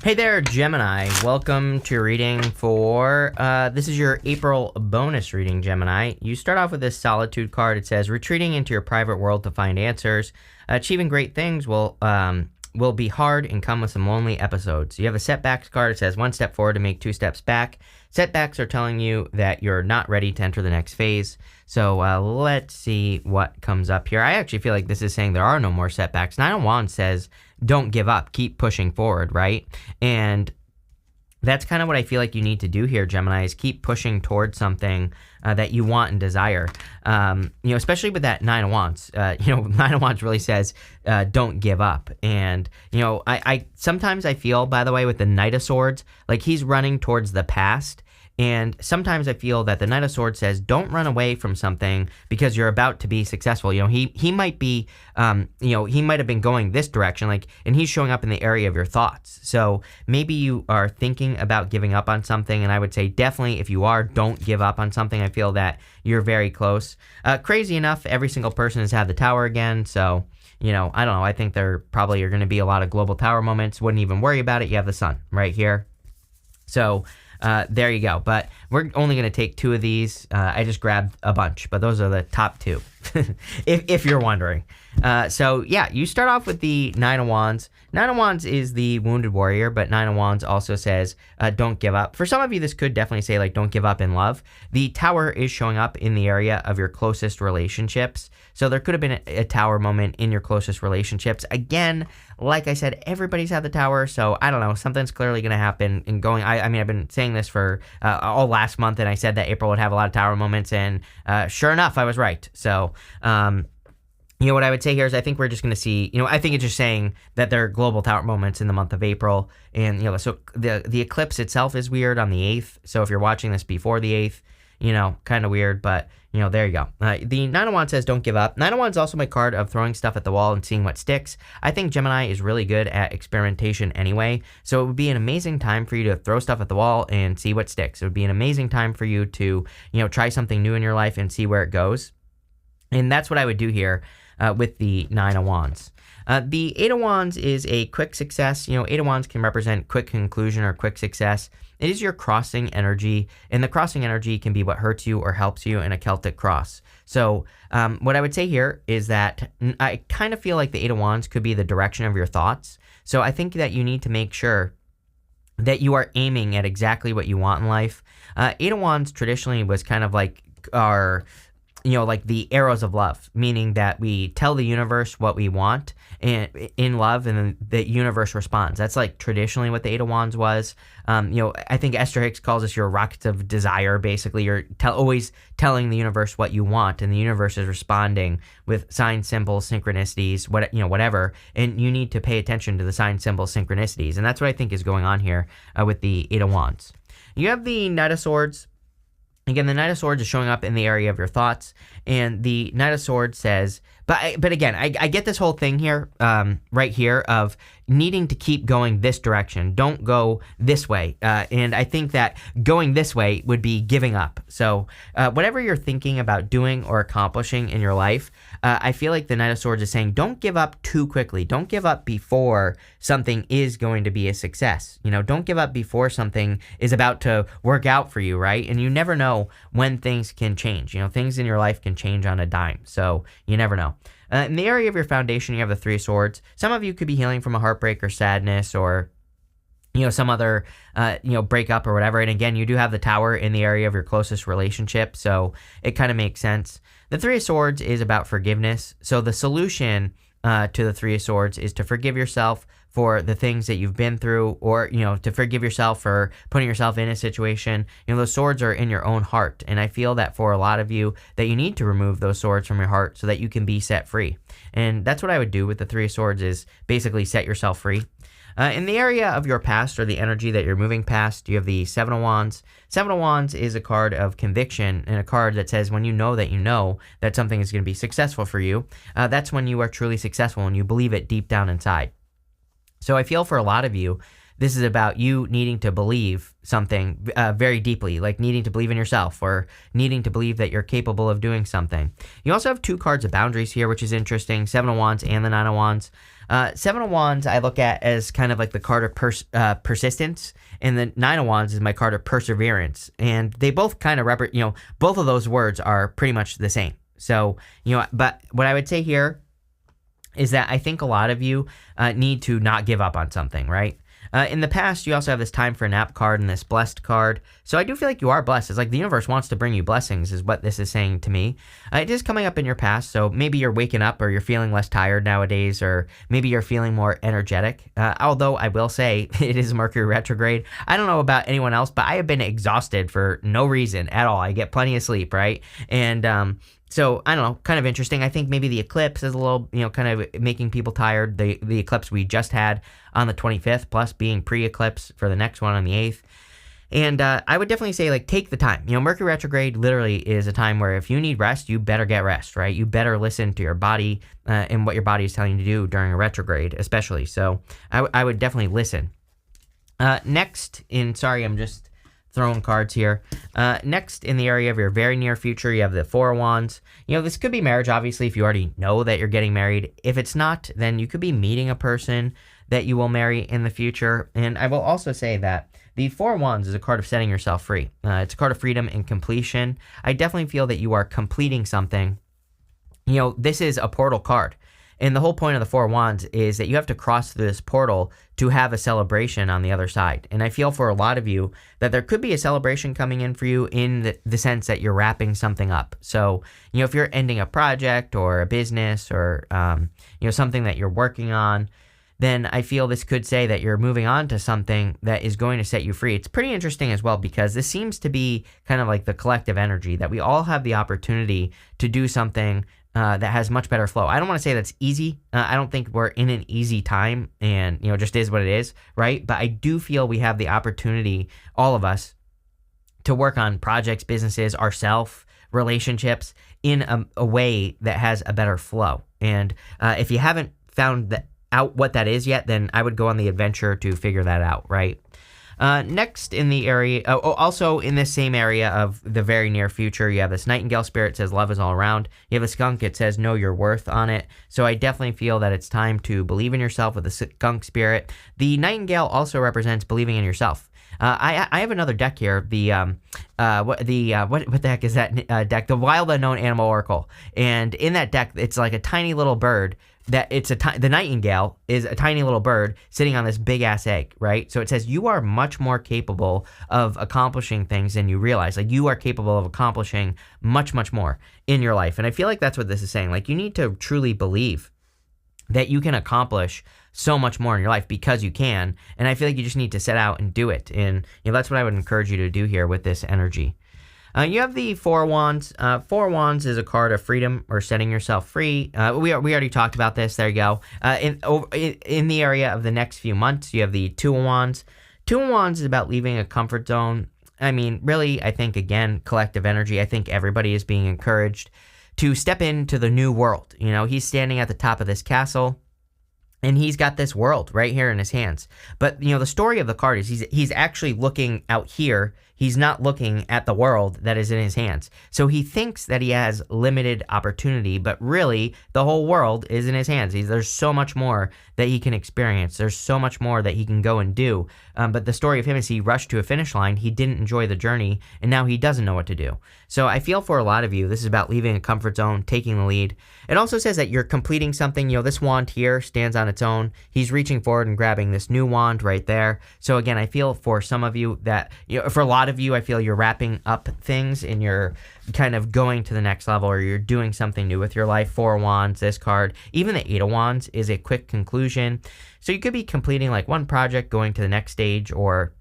Hey there, Gemini. Welcome to your reading for, this is your April bonus reading, Gemini. You start off with this Solitude card. It says, retreating into your private world to find answers. Achieving great things will be hard and come with some lonely episodes. You have a Setbacks card. It says, one step forward to make two steps back. Setbacks are telling you that you're not ready to enter the next phase. So let's see what comes up here. I actually feel like this is saying there are no more setbacks. Nine of Wands says, don't give up, keep pushing forward, right? And that's kind of what I feel like you need to do here, Gemini, is keep pushing towards something that you want and desire. Especially with that Nine of Wands. Nine of Wands really says, don't give up. And, I sometimes I feel, by the way, with the Knight of Swords, like he's running towards the past. And sometimes I feel that the Knight of Swords says, don't run away from something because you're about to be successful. He might be, he might have been going this direction, and he's showing up in the area of your thoughts. So maybe you are thinking about giving up on something. And I would say definitely if you are, don't give up on something. I feel that you're very close. Crazy enough, every single person has had the Tower again. So, I don't know. I think there probably are going to be a lot of global Tower moments. Wouldn't even worry about it. You have the Sun right here. So, there you go. But we're only going to take two of these. I just grabbed a bunch, but those are the top two, if you're wondering. So, yeah, you start off with the Nine of Wands. Nine of Wands is the wounded warrior, but Nine of Wands also says, don't give up. For some of you, this could definitely say, don't give up in love. The Tower is showing up in the area of your closest relationships. So there could have been a Tower moment in your closest relationships. Again, like I said, everybody's had the Tower, so I don't know. Something's clearly going to happen. And I've been saying this for all last month, and I said that April would have a lot of Tower moments, and sure enough, I was right. So, what I would say here is I think we're just going to see, I think it's just saying that there are global Tower moments in the month of April. And, so the eclipse itself is weird on the 8th. So if you're watching this before the 8th, kind of weird, but, there you go. The Nine of Wands says don't give up. Nine of Wands is also my card of throwing stuff at the wall and seeing what sticks. I think Gemini is really good at experimentation anyway, so it would be an amazing time for you to throw stuff at the wall and see what sticks. It would be an amazing time for you to, try something new in your life and see where it goes. And that's what I would do here with the Nine of Wands. The Eight of Wands is a quick success. Eight of Wands can represent quick conclusion or quick success. It is your crossing energy, and the crossing energy can be what hurts you or helps you in a Celtic cross. So what I would say here is that I kind of feel like the Eight of Wands could be the direction of your thoughts. So I think that you need to make sure that you are aiming at exactly what you want in life. Eight of Wands traditionally was kind of like our... like the arrows of love, meaning that we tell the universe what we want and in love, and then the universe responds. That's like traditionally what the Eight of Wands was. I think Esther Hicks calls us your rockets of desire. Basically, you're always telling the universe what you want, and the universe is responding with signs, symbols, synchronicities, whatever. And you need to pay attention to the signs, symbols, synchronicities, and that's what I think is going on here with the Eight of Wands. You have the Knight of Swords. Again, the Knight of Swords is showing up in the area of your thoughts, and the Knight of Swords says, but again, I get this whole thing here, right here, of needing to keep going this direction. Don't go this way, and I think that going this way would be giving up. So whatever you're thinking about doing or accomplishing in your life, I feel like the Knight of Swords is saying, don't give up too quickly. Don't give up before something is going to be a success. Don't give up before something is about to work out for you, right? And you never know when things can change. Things in your life can change on a dime, so you never know. In the area of your foundation, you have the Three of Swords. Some of you could be healing from a heartbreak or sadness or, some other, breakup or whatever. And again, you do have the Tower in the area of your closest relationship, so it kind of makes sense. The Three of Swords is about forgiveness. So the solution to the Three of Swords is to forgive yourself for the things that you've been through, or, to forgive yourself for putting yourself in a situation. Those swords are in your own heart. And I feel that for a lot of you that you need to remove those swords from your heart so that you can be set free. And that's what I would do with the Three of Swords, is basically set yourself free. In the area of your past, or the energy that you're moving past, you have the Seven of Wands. Seven of Wands is a card of conviction, and a card that says when you know that something is going to be successful for you, that's when you are truly successful and you believe it deep down inside. So I feel for a lot of you this is about you needing to believe something very deeply, like needing to believe in yourself or needing to believe that you're capable of doing something. You also have 2 cards of boundaries here, which is interesting, 7 of Wands and the 9 of Wands. 7 of Wands I look at as kind of like the card of persistence, and the 9 of Wands is my card of perseverance. And they both kind of both of those words are pretty much the same. So, but what I would say here is that I think a lot of you need to not give up on something, right? In the past, you also have this time for a nap card and this blessed card. So I do feel like you are blessed. It's like the universe wants to bring you blessings is what this is saying to me. It is coming up in your past. So maybe you're waking up or you're feeling less tired nowadays, or maybe you're feeling more energetic. Although I will say it is Mercury retrograde. I don't know about anyone else, but I have been exhausted for no reason at all. I get plenty of sleep, right? And, so, I don't know, kind of interesting. I think maybe the eclipse is a little, kind of making people tired. The eclipse we just had on the 25th, plus being pre-eclipse for the next one on the 8th. And I would definitely say, like, take the time. Mercury retrograde literally is a time where if you need rest, you better get rest, right? You better listen to your body and what your body is telling you to do during a retrograde, especially. So, I would definitely listen. Next, I'm just throwing cards here. Next, in the area of your very near future, you have the 4 of Wands. This could be marriage, obviously, if you already know that you're getting married. If it's not, then you could be meeting a person that you will marry in the future. And I will also say that the 4 of Wands is a card of setting yourself free. It's a card of freedom and completion. I definitely feel that you are completing something. This is a portal card. And the whole point of the 4 of Wands is that you have to cross through this portal to have a celebration on the other side. And I feel for a lot of you that there could be a celebration coming in for you in the sense that you're wrapping something up. So, if you're ending a project or a business or, something that you're working on, then I feel this could say that you're moving on to something that is going to set you free. It's pretty interesting as well because this seems to be kind of like the collective energy that we all have the opportunity to do something that has much better flow. I don't want to say that's easy. I don't think we're in an easy time and, just is what it is, right? But I do feel we have the opportunity, all of us, to work on projects, businesses, ourselves, relationships in a way that has a better flow. And if you haven't found out what that is yet, then I would go on the adventure to figure that out, right? Next in the area, also in this same area of the very near future, you have this Nightingale spirit, says love is all around. You have a skunk, it says know your worth on it. So I definitely feel that it's time to believe in yourself with the skunk spirit. The Nightingale also represents believing in yourself. I have another deck here. What the heck is that deck? The Wild Unknown Animal Oracle. And in that deck, it's like a tiny little bird. The nightingale is a tiny little bird sitting on this big ass egg, right? So it says you are much more capable of accomplishing things than you realize. Like you are capable of accomplishing much, much more in your life. And I feel like that's what this is saying. Like you need to truly believe that you can accomplish so much more in your life because you can. And I feel like you just need to set out and do it. And that's what I would encourage you to do here with this energy. You have the 4 of Wands. 4 of Wands is a card of freedom or setting yourself free. We already talked about this. There you go. In the area of the next few months, you have the 2 of Wands. 2 of Wands is about leaving a comfort zone. I mean, really, I think, again, collective energy. I think everybody is being encouraged to step into the new world. He's standing at the top of this castle. And he's got this world right here in his hands. But, the story of the card is he's actually looking out here. He's not looking at the world that is in his hands. So he thinks that he has limited opportunity, but really the whole world is in his hands. There's so much more that he can experience. There's so much more that he can go and do. But the story of him is he rushed to a finish line. He didn't enjoy the journey, and now he doesn't know what to do. So I feel for a lot of you, this is about leaving a comfort zone, taking the lead. It also says that you're completing something. This wand here stands on its own. He's reaching forward and grabbing this new wand right there. So again, I feel for some of you that, for a lot of you, I feel you're wrapping up things and you're kind of going to the next level or you're doing something new with your life. 4 of Wands, this card, even the 8 of Wands is a quick conclusion. So you could be completing like one project, going to the next stage, or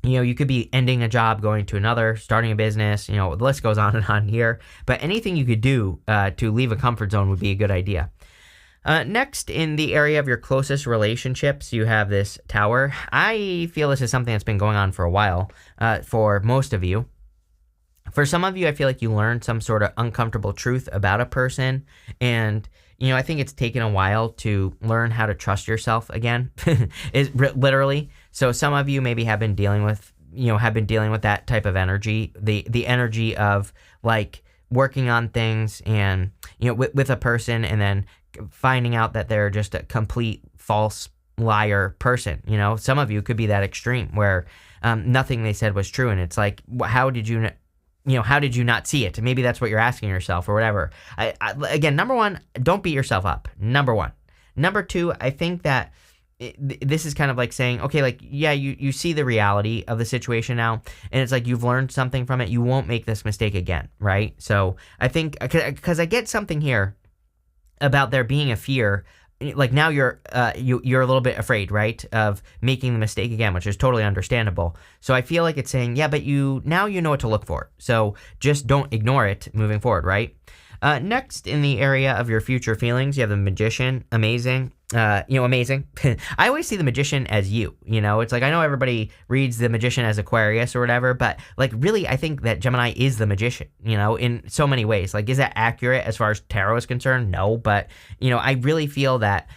you could be ending a job, going to another, starting a business, the list goes on and on here. But anything you could do to leave a comfort zone would be a good idea. Next, in the area of your closest relationships, you have this Tower. I feel this is something that's been going on for a while for most of you. For some of you, I feel like you learned some sort of uncomfortable truth about a person. And, I think it's taken a while to learn how to trust yourself again, literally. So some of you maybe have been dealing with, that type of energy, the energy of like working on things and, with a person and then finding out that they're just a complete false liar person. Some of you could be that extreme where nothing they said was true. And it's like, how did you not see it? Maybe that's what you're asking yourself or whatever. Again, number one, don't beat yourself up. Number one. Number two, I think that this is kind of like saying, okay, like, yeah, you see the reality of the situation now, and it's like you've learned something from it. You won't make this mistake again, right? So I think, because I get something here about there being a fear, like now you're a little bit afraid, right, of making the mistake again, which is totally understandable. So I feel like it's saying, yeah, but now you know what to look for. So just don't ignore it moving forward, right? Next, in the area of your future feelings, you have the Magician. Amazing. Amazing. I always see the Magician as you. It's like, I know everybody reads the Magician as Aquarius or whatever, but like really, I think that Gemini is the Magician, in so many ways. Like, is that accurate as far as tarot is concerned? No, but I really feel that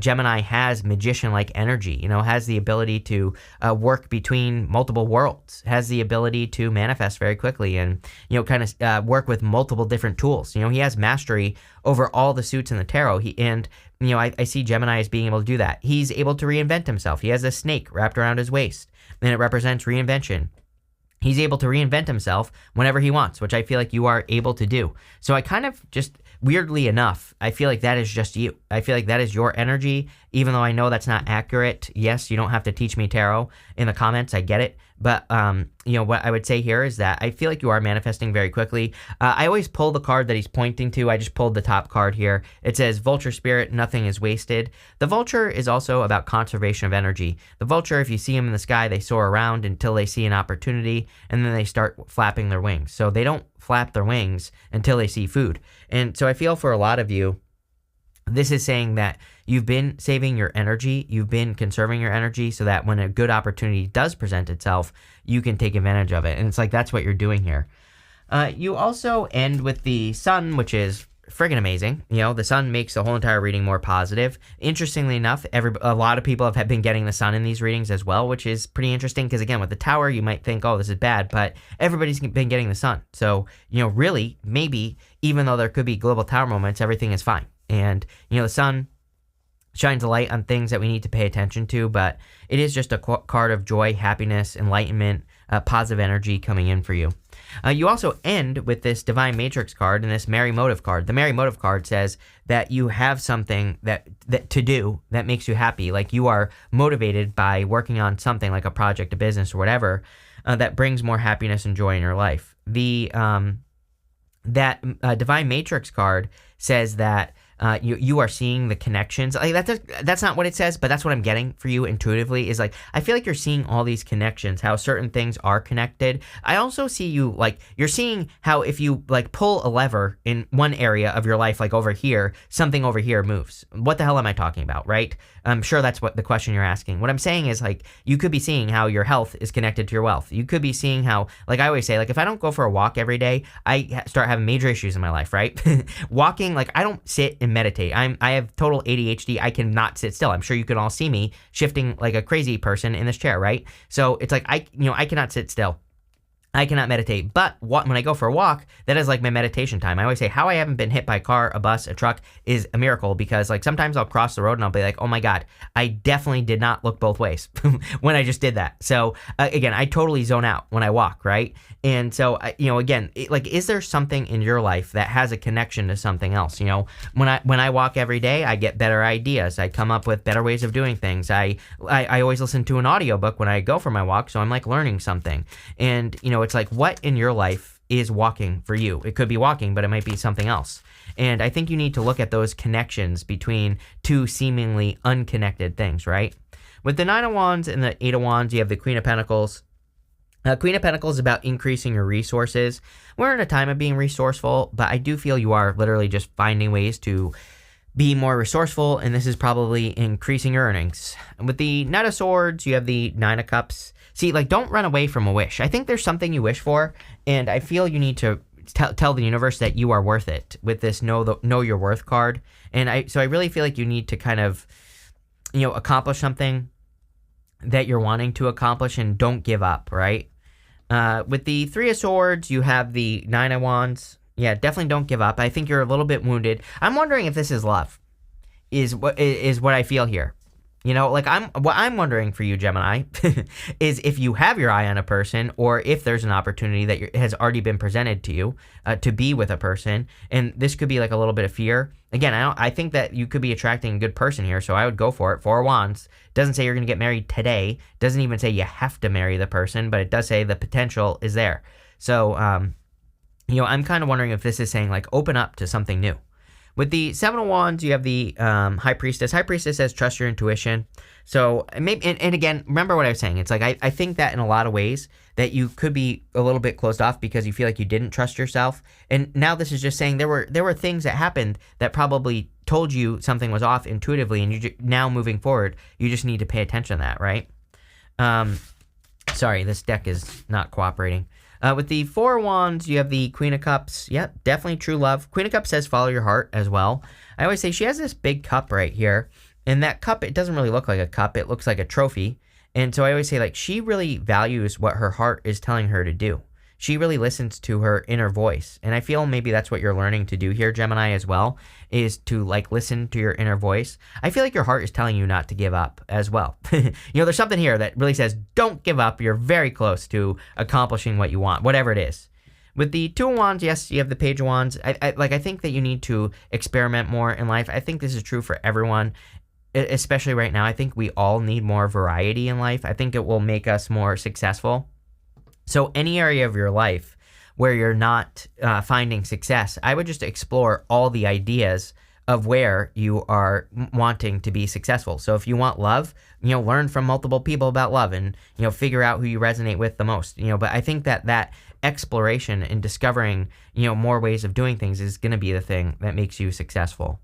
Gemini has Magician-like energy, has the ability to work between multiple worlds, has the ability to manifest very quickly and, kind of work with multiple different tools. He has mastery over all the suits in the tarot. I see Gemini as being able to do that. He's able to reinvent himself. He has a snake wrapped around his waist, and it represents reinvention. He's able to reinvent himself whenever he wants, which I feel like you are able to do. So I kind of just, weirdly enough, I feel like that is just you. I feel like that is your energy, even though I know that's not accurate. Yes, you don't have to teach me tarot in the comments. I get it. But, what I would say here is that I feel like you are manifesting very quickly. I always pull the card that he's pointing to. I just pulled the top card here. It says, Vulture Spirit, nothing is wasted. The vulture is also about conservation of energy. The vulture, if you see them in the sky, they soar around until they see an opportunity, and then they start flapping their wings. So they don't flap their wings until they see food. And so I feel for a lot of you, this is saying that you've been saving your energy, you've been conserving your energy so that when a good opportunity does present itself, you can take advantage of it. And it's like, that's what you're doing here. You also end with the Sun, which is friggin' amazing. The Sun makes the whole entire reading more positive. Interestingly enough, a lot of people have been getting the Sun in these readings as well, which is pretty interesting because, again, with the Tower, you might think, oh, this is bad, but everybody's been getting the Sun. So, really, maybe, even though there could be global Tower moments, everything is fine. And, the Sun shines a light on things that we need to pay attention to, but it is just a card of joy, happiness, enlightenment, positive energy coming in for you. You also end with this Divine Matrix card and this Merry Motive card. The Merry Motive card says that you have something that to do that makes you happy. Like you are motivated by working on something like a project, a business, or whatever that brings more happiness and joy in your life. The Divine Matrix card says that you are seeing the connections. Like that's not what it says, but that's what I'm getting for you intuitively is like, I feel like you're seeing all these connections, how certain things are connected. I also see you like, you're seeing how if you like pull a lever in one area of your life, like over here, something over here moves. What the hell am I talking about, right? I'm sure that's what the question you're asking. What I'm saying is like, you could be seeing how your health is connected to your wealth. You could be seeing how, like I always say, like if I don't go for a walk every day, I start having major issues in my life, right? Walking, like I don't sit and meditate. I have total ADHD. I cannot sit still. I'm sure you can all see me shifting like a crazy person in this chair, right? So it's like I cannot sit still. I cannot meditate, but when I go for a walk, that is like my meditation time. I always say how I haven't been hit by a car, a bus, a truck is a miracle because like sometimes I'll cross the road and I'll be like, oh my God, I definitely did not look both ways when I just did that. So again, I totally zone out when I walk, right? And so, again, like, is there something in your life that has a connection to something else? When I walk every day, I get better ideas. I come up with better ways of doing things. I always listen to an audiobook when I go for my walk, so I'm like learning something. And, it's like, what in your life is walking for you? It could be walking, but it might be something else. And I think you need to look at those connections between two seemingly unconnected things, right? With the Nine of Wands and the Eight of Wands, you have the Queen of Pentacles. Queen of Pentacles is about increasing your resources. We're in a time of being resourceful, but I do feel you are literally just finding ways to be more resourceful, and this is probably increasing your earnings. With the Knight of Swords, you have the Nine of Cups. See, like, don't run away from a wish. I think there's something you wish for, and I feel you need to tell the universe that you are worth it with this Know Your Worth card. And I really feel like you need to kind of, accomplish something that you're wanting to accomplish, and don't give up, right? With the Three of Swords, you have the Nine of Wands. Yeah, definitely don't give up. I think you're a little bit wounded. I'm wondering if this is love, is what I feel here. Like what I'm wondering for you, Gemini, is if you have your eye on a person, or if there's an opportunity that has already been presented to you to be with a person, and this could be like a little bit of fear. Again, I think that you could be attracting a good person here, so I would go for it. Four of Wands doesn't say you're going to get married today. Doesn't even say you have to marry the person, but it does say the potential is there. So, I'm kind of wondering if this is saying like open up to something new. With the Seven of Wands, you have the High Priestess. High Priestess says trust your intuition. So maybe, and again, remember what I was saying. It's like I think that in a lot of ways that you could be a little bit closed off because you feel like you didn't trust yourself. And now this is just saying there were things that happened that probably told you something was off intuitively, and now moving forward, you just need to pay attention to that, right? Sorry, this deck is not cooperating. With the Four of Wands, you have the Queen of Cups. Yeah, definitely true love. Queen of Cups says follow your heart as well. I always say she has this big cup right here. And that cup, it doesn't really look like a cup. It looks like a trophy. And so I always say, like, she really values what her heart is telling her to do. She really listens to her inner voice. And I feel maybe that's what you're learning to do here, Gemini, as well, is to, like, listen to your inner voice. I feel like your heart is telling you not to give up as well. There's something here that really says, don't give up. You're very close to accomplishing what you want, whatever it is. With the Two of Wands, yes, you have the Page of Wands. I think that you need to experiment more in life. I think this is true for everyone, especially right now. I think we all need more variety in life. I think it will make us more successful. So any area of your life where you're not finding success, I would just explore all the ideas of where you are wanting to be successful. So if you want love, learn from multiple people about love and, figure out who you resonate with the most. But I think that exploration and discovering, more ways of doing things is going to be the thing that makes you successful.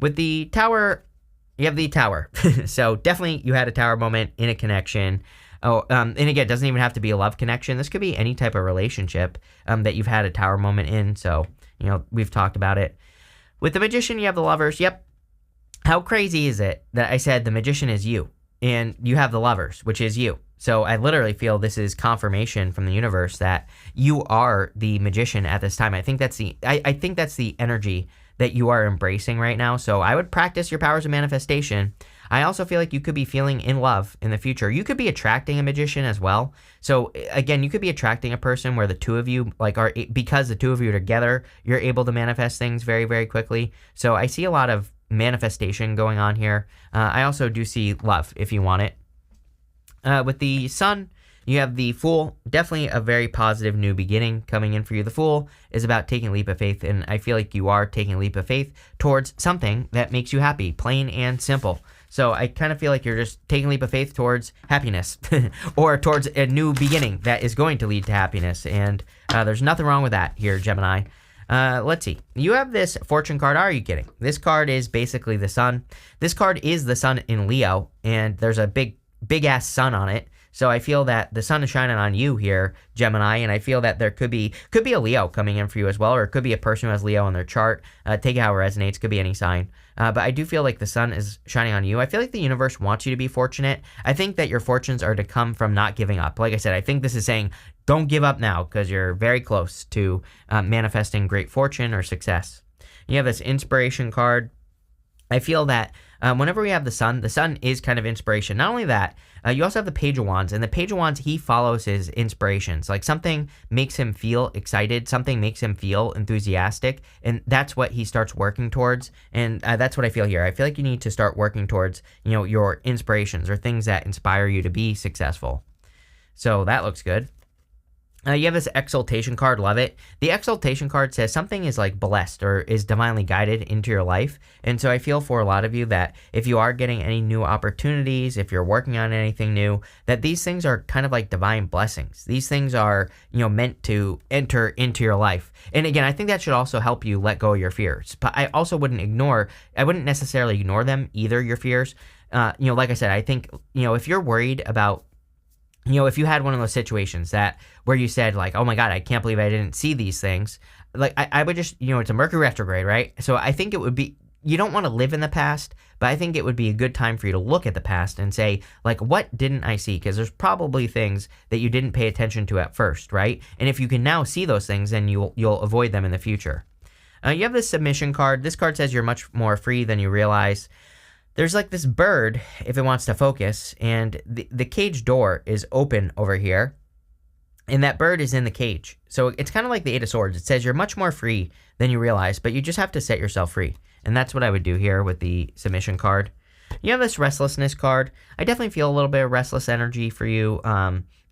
With the Tower, you have the Tower. So definitely you had a Tower moment in a connection. Oh, and again, it doesn't even have to be a love connection. This could be any type of relationship that you've had a Tower moment in. So, we've talked about it. With the Magician, you have the Lovers. Yep. How crazy is it that I said the Magician is you and you have the Lovers, which is you? So I literally feel this is confirmation from the universe that you are the Magician at this time. I think that's the energy that you are embracing right now. So I would practice your powers of manifestation. I also feel like you could be feeling in love in the future. You could be attracting a magician as well. So again, you could be attracting a person where the two of you because the two of you are together, you're able to manifest things very, very quickly. So I see a lot of manifestation going on here. I also do see love if you want it. With the Sun, you have the Fool. Definitely a very positive new beginning coming in for you. The Fool is about taking a leap of faith, and I feel like you are taking a leap of faith towards something that makes you happy, plain and simple. So I kind of feel like you're just taking a leap of faith towards happiness or towards a new beginning that is going to lead to happiness. And there's nothing wrong with that here, Gemini. Let's see. You have this Fortune card. Are you kidding? This card is basically the Sun. This card is the Sun in Leo, and there's a big ass sun on it. So I feel that the sun is shining on you here, Gemini, and I feel that there could be a Leo coming in for you as well, or it could be a person who has Leo on their chart. Take it how it resonates. Could be any sign. But I do feel like the sun is shining on you. I feel like the universe wants you to be fortunate. I think that your fortunes are to come from not giving up. Like I said, I think this is saying don't give up now because you're very close to manifesting great fortune or success. You have this Inspiration card. I feel that whenever we have the sun is kind of inspiration. Not only that, you also have the Page of Wands, and the Page of Wands, he follows his inspirations. Like something makes him feel excited, something makes him feel enthusiastic, and that's what he starts working towards. And that's what I feel here. I feel like you need to start working towards, your inspirations or things that inspire you to be successful. So that looks good. You have this Exaltation card. Love it. The Exaltation card says something is like blessed or is divinely guided into your life. And so I feel for a lot of you that if you are getting any new opportunities, if you're working on anything new, that these things are kind of like divine blessings. These things are, meant to enter into your life. And again, I think that should also help you let go of your fears. But I also wouldn't necessarily ignore them either, your fears. Like I said, I think, if you're worried about if you had one of those situations where you said like, oh my God, I can't believe I didn't see these things. Like I would just, it's a Mercury retrograde, right? So I think it would be you don't want to live in the past, but I think it would be a good time for you to look at the past and say, like, what didn't I see? Because there's probably things that you didn't pay attention to at first, right? And if you can now see those things, then you'll avoid them in the future. You have this submission card. This card says you're much more free than you realize. There's like this bird, if it wants to focus, and the cage door is open over here, and that bird is in the cage. So it's kind of like the Eight of Swords. It says you're much more free than you realize, but you just have to set yourself free. And that's what I would do here with the submission card. You have this restlessness card. I definitely feel a little bit of restless energy for you.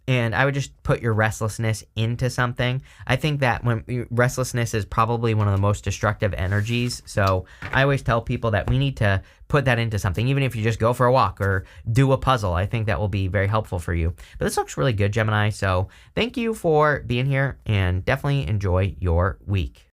And I would just put your restlessness into something. I think that restlessness is probably one of the most destructive energies. So I always tell people that we need to put that into something, even if you just go for a walk or do a puzzle. I think that will be very helpful for you. But this looks really good, Gemini. So thank you for being here, and definitely enjoy your week.